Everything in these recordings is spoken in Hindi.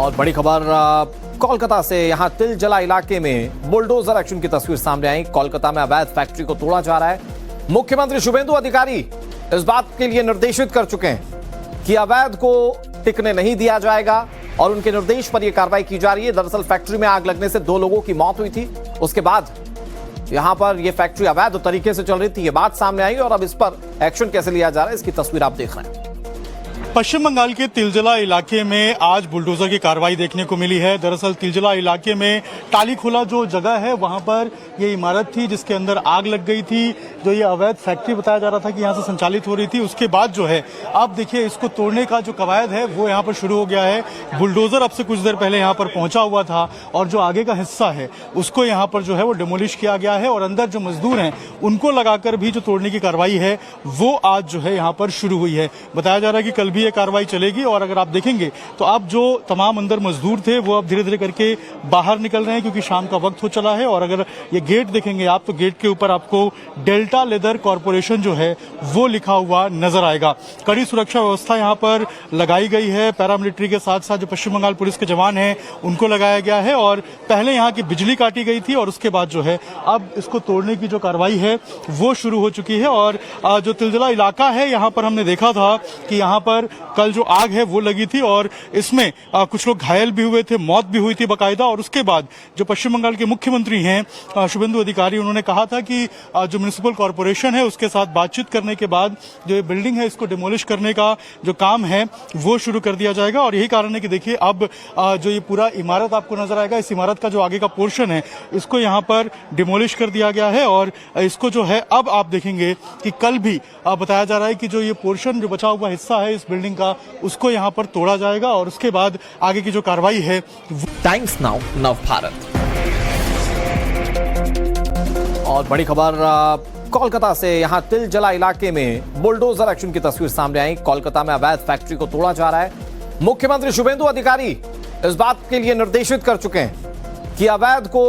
और बड़ी खबर कोलकाता से, यहां तिलजला इलाके में बुलडोजर एक्शन की तस्वीर सामने आई। कोलकाता में अवैध फैक्ट्री को तोड़ा जा रहा है। मुख्यमंत्री शुभेंदु अधिकारी इस बात के लिए निर्देशित कर चुके हैं कि अवैध को टिकने नहीं दिया जाएगा और उनके निर्देश पर यह कार्रवाई की जा रही है। दरअसल फैक्ट्री में आग लगने से 2 लोगों की मौत हुई थी। उसके बाद यहां पर यह फैक्ट्री अवैध तरीके से चल रही थी, यह बात सामने आई और अब इस पर एक्शन कैसे लिया जा रहा है, इसकी तस्वीर आप देख रहे हैं। पश्चिम बंगाल के तिलजला इलाके में आज बुलडोजर की कार्रवाई देखने को मिली है। दरअसल तिलजला इलाके में टालीखोला जो जगह है वहां पर ये इमारत थी जिसके अंदर आग लग गई थी। जो ये अवैध फैक्ट्री बताया जा रहा था कि यहां से संचालित हो रही थी, उसके बाद जो है अब देखिए इसको तोड़ने का जो कवायद है वो यहां पर शुरू हो गया है। बुलडोजर अब से कुछ देर पहले यहां पर पहुंचा हुआ था और जो आगे का हिस्सा है उसको यहां पर जो है वो डिमोलिश किया गया है और अंदर जो मजदूर हैं उनको लगाकर भी जो तोड़ने की कार्रवाई है वो आज जो है यहां पर शुरू हुई है। बताया जा रहा है कि कल भी ये कार्रवाई चलेगी और अगर आप देखेंगे तो अब जो तमाम अंदर मजदूर थे वो अब धीरे धीरे करके बाहर निकल रहे हैं क्योंकि शाम का वक्त हो चला है। और अगर ये गेट देखेंगे आप तो गेट के ऊपर आपको डेल्टा लेदर कॉरपोरेशन जो है वो लिखा हुआ नजर आएगा। कड़ी सुरक्षा व्यवस्था यहाँ पर लगाई गई है। पैरामिलिट्री के साथ साथ जो पश्चिम बंगाल पुलिस के जवान हैं उनको लगाया गया है और पहले यहाँ की बिजली काटी गई थी और उसके बाद जो है अब इसको तोड़ने की जो कार्रवाई है वो शुरू हो चुकी है। और जो तिलजला इलाका है यहाँ पर हमने देखा था कि यहाँ पर कल जो आग है वो लगी थी और इसमें कुछ लोग घायल भी हुए थे, मौत भी हुई थी बाकायदा। और उसके बाद जो पश्चिम बंगाल के मुख्यमंत्री हैं शुभेंदु अधिकारी, उन्होंने कहा था कि जो म्युनिसिपल कॉरपोरेशन है उसके साथ बातचीत करने के बाद जो ये बिल्डिंग है इसको डिमोलिश करने का जो काम है वो शुरू कर दिया जाएगा। और यही कारण है कि देखिए अब जो ये पूरा इमारत आपको नजर आएगा, इस इमारत का जो आगे का पोर्शन है इसको यहाँ पर डिमोलिश कर दिया गया है और इसको जो है अब आप देखेंगे कि कल भी बताया जा रहा है कि जो ये पोर्शन जो बचा हुआ हिस्सा है इस बिल्डिंग का उसको यहाँ पर तोड़ा जाएगा और उसके बाद आगे की जो कार्रवाई है। टाइम्स नाउ नव भारत। और बड़ी खबर कोलकाता से, यहां तिलजला इलाके में बुलडोजर एक्शन की तस्वीर सामने आई। कोलकाता में अवैध फैक्ट्री को तोड़ा जा रहा है। मुख्यमंत्री शुभेंदु अधिकारी इस बात के लिए निर्देशित कर चुके हैं कि अवैध को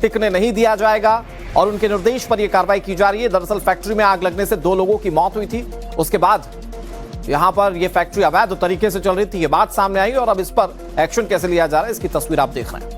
टिकने नहीं दिया जाएगा और उनके निर्देश पर यह कार्रवाई की जा रही है। दरअसल फैक्ट्री में आग लगने से 2 लोगों की मौत हुई थी। उसके बाद यहां पर यह फैक्ट्री अवैध तरीके से चल रही थी, यह बात सामने आई और अब इस पर एक्शन कैसे लिया जा रहा है, इसकी तस्वीर आप देख रहे हैं।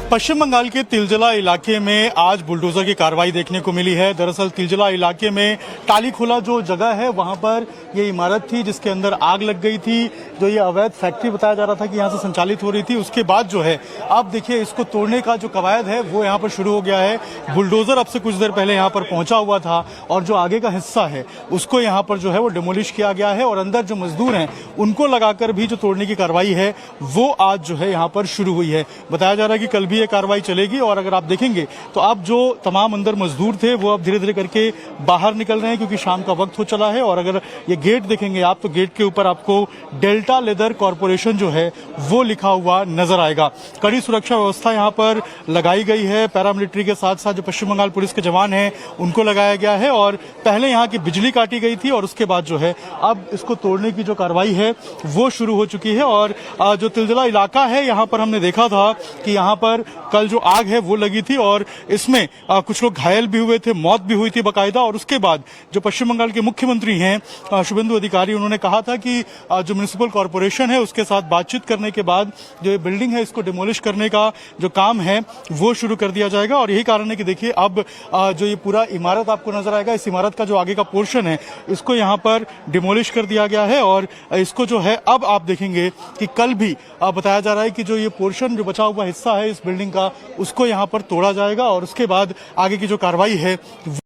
पश्चिम बंगाल के तिलजला इलाके में आज बुलडोजर की कार्रवाई देखने को मिली है। दरअसल तिलजला इलाके में टालीखोला जो जगह है वहां पर ये इमारत थी जिसके अंदर आग लग गई थी। जो ये अवैध फैक्ट्री बताया जा रहा था कि यहां से संचालित हो रही थी, उसके बाद जो है अब देखिए इसको तोड़ने का जो कवायद है वो यहां पर शुरू हो गया है। बुलडोजर अब से कुछ देर पहले यहां पर पहुंचा हुआ था और जो आगे का हिस्सा है उसको यहां पर जो है वो डिमोलिश किया गया है और अंदर जो मजदूर हैं उनको लगाकर भी जो तोड़ने की कार्रवाई है वो आज जो है यहां पर शुरू हुई है। बताया जा रहा है कि कल भी ये कार्रवाई चलेगी और अगर आप देखेंगे तो अब जो तमाम अंदर मजदूर थे वो अब धीरे धीरे करके बाहर निकल रहे हैं क्योंकि शाम का वक्त हो चला है। और अगर ये गेट देखेंगे आप तो गेट के ऊपर आपको डेल्टा लेदर कॉरपोरेशन जो है वो लिखा हुआ नजर आएगा। कड़ी सुरक्षा व्यवस्था यहाँ पर लगाई गई है। पैरामिलिट्री के साथ साथ जो पश्चिम बंगाल पुलिस के जवान हैं उनको लगाया गया है और पहले यहाँ की बिजली काटी गई थी और उसके बाद जो है अब इसको तोड़ने की जो कार्रवाई है वो शुरू हो चुकी है। और जो तिलजला इलाका है यहाँ पर हमने देखा था कि यहाँ पर कल जो आग है वो लगी थी और इसमें कुछ लोग घायल भी हुए थे, मौत भी हुई थी बाकायदा। और उसके बाद जो पश्चिम बंगाल के मुख्यमंत्री हैं शुभेंदु अधिकारी, उन्होंने कहा था कि जो म्युनिसिपल कॉरपोरेशन है उसके साथ बातचीत करने के बाद जो ये बिल्डिंग है इसको डिमोलिश करने का जो काम है वो शुरू कर दिया जाएगा। और यही कारण है कि देखिए अब जो ये पूरा इमारत आपको नजर आएगा, इस इमारत का जो आगे का पोर्शन है इसको यहाँ पर डिमोलिश कर दिया गया है और इसको जो है अब आप देखेंगे कि कल भी बताया जा रहा है कि जो ये पोर्शन जो बचा हुआ हिस्सा है इस बिल्डिंग का उसको यहाँ पर तोड़ा जाएगा और उसके बाद आगे की जो कार्रवाई है